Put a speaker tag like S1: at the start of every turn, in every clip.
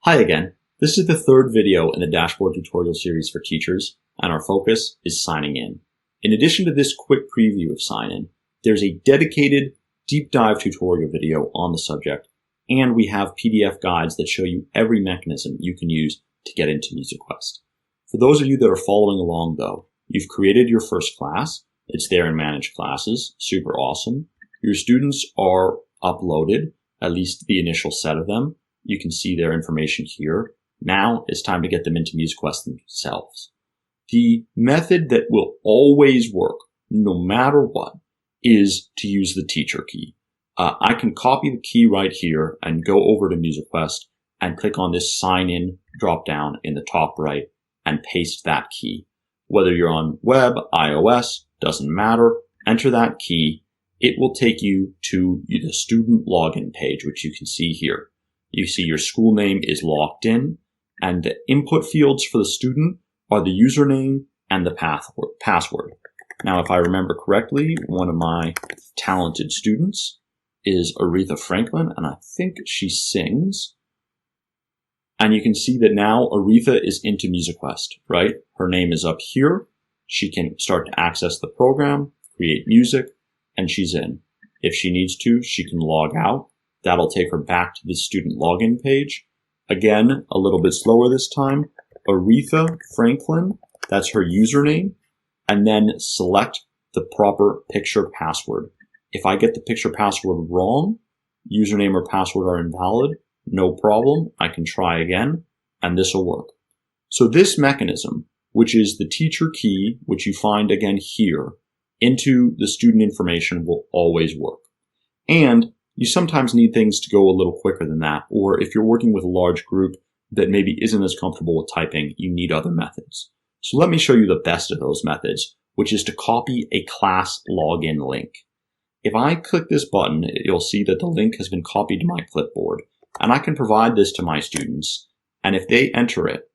S1: Hi again. This is the third video in the dashboard tutorial series for teachers, and our focus is signing in. In addition to this quick preview of sign-in, there's a dedicated deep dive tutorial video on the subject, and we have PDF guides that show you every mechanism you can use to get into MusiQuest. For those of you that are following along though, you've created your first class. It's there in Manage Classes. Super awesome. Your students are uploaded, at least the initial set of them. You can see their information here. Now it's time to get them into MusiQuest themselves. The method that will always work, no matter what, is to use the teacher key. I can copy the key right here and go over to MusiQuest and click on this sign in drop down in the top right and paste that key. Whether you're on web, iOS, doesn't matter. Enter that key. It will take you to the student login page, which you can see here. You see your school name is locked in, and the input fields for the student are the username and the password. Now, if I remember correctly, one of my talented students is Aretha Franklin, and I think she sings. And you can see that now Aretha is into MusiQuest, right? Her name is up here. She can start to access the program, create music, and she's in. If she needs to, she can log out. That'll take her back to the student login page. Again, a little bit slower this time. Aretha Franklin, that's her username, and then select the proper picture password. If I get the picture password wrong, username or password are invalid, no problem. I can try again, and this will work. So this mechanism, which is the teacher key, which you find again here, into the student information will always work. And you sometimes need things to go a little quicker than that, or if you're working with a large group that maybe isn't as comfortable with typing, you need other methods. So let me show you the best of those methods, which is to copy a class login link. If I click this button, you'll see that the link has been copied to my clipboard, and I can provide this to my students, and if they enter it,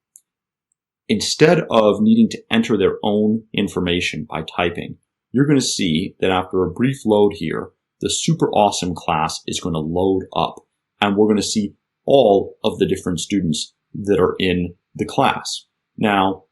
S1: instead of needing to enter their own information by typing, you're going to see that after a brief load here, the super awesome class is going to load up, and we're going to see all of the different students that are in the class. Now,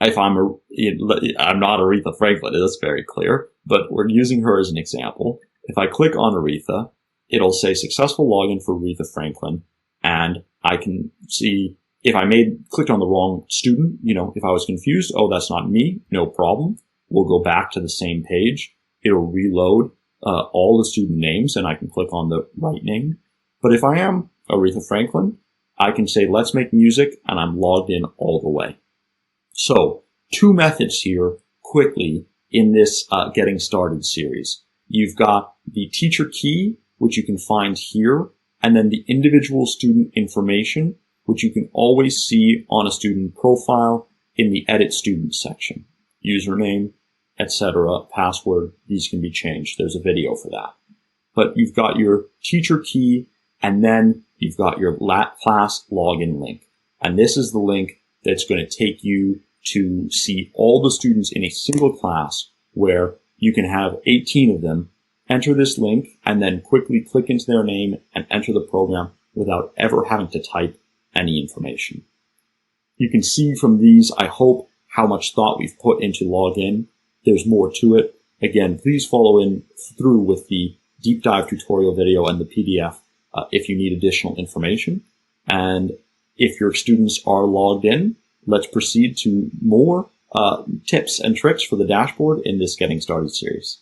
S1: if I'm not Aretha Franklin, that's very clear, but we're using her as an example. If I click on Aretha, it'll say successful login for Aretha Franklin, and I can see if I clicked on the wrong student, if I was confused, oh, that's not me, no problem. We'll go back to the same page. It'll reload all the student names, and I can click on the right name. But if I am Aretha Franklin, I can say, let's make music, and I'm logged in all the way. So, two methods here quickly in this Getting Started series. You've got the teacher key, which you can find here, and then the individual student information, which you can always see on a student profile in the Edit Student section. Username, etc., password, these can be changed. There's a video for that. But you've got your teacher key, and then you've got your class login link. And this is the link that's going to take you to see all the students in a single class where you can have 18 of them. Enter this link and then quickly click into their name and enter the program without ever having to type any information. You can see from these, I hope, how much thought we've put into login. There's more to it. Again, please follow through with the deep dive tutorial video and the PDF if you need additional information. And if your students are logged in, let's proceed to more tips and tricks for the dashboard in this Getting Started series.